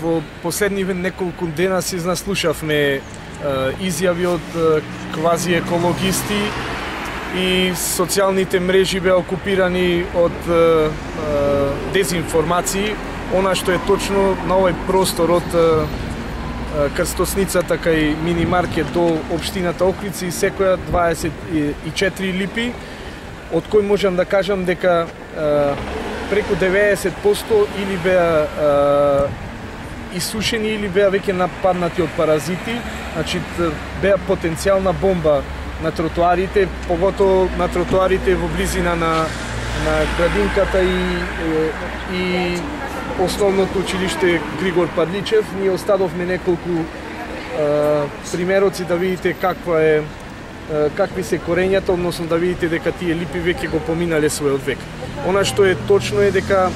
во последниве неколку дена си наслушавме изјави од квази екологисти и социјалните мрежи беа окупирани од дезинформации. Она што е точно на овој простор од Крстосницата кај мини маркет до општината Охридци секоја 24 липи, од кој можам да кажам дека преку 90% или беа исушени или беа веќе нападнати од паразити, значи беа потенцијална бомба на тротоарите, поготово на тротоарите во близина на градинката и основното училиште Григор Падличев. Ние оставовме неколку примероци да видите какви се корењата, односно да видите дека тие липи веќе го поминале својот век. Она што е точно е дека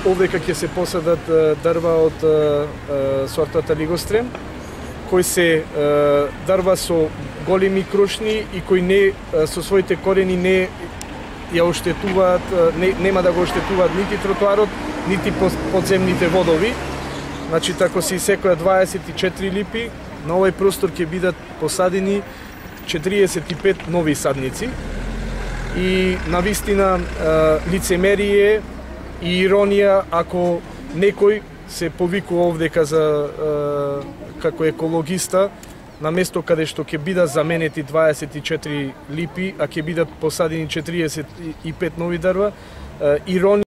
овдека ќе се посадат дрва од сортата Лигострем, кои се дрва со големи крошни и кои не со своите корени не ја оштетуваат, нема да го оштетуваат нити тротоарот, нити подземните водови. Значи, тако си секоја 24 липи, на овој простор ќе бидат посадени 45 нови садници. И навистина лицемерие и иронија ако некој се повикува овдека како екологиста, на место каде што ќе бидат заменети 24 липи, а ќе бидат посадени 45 нови дрва, иронија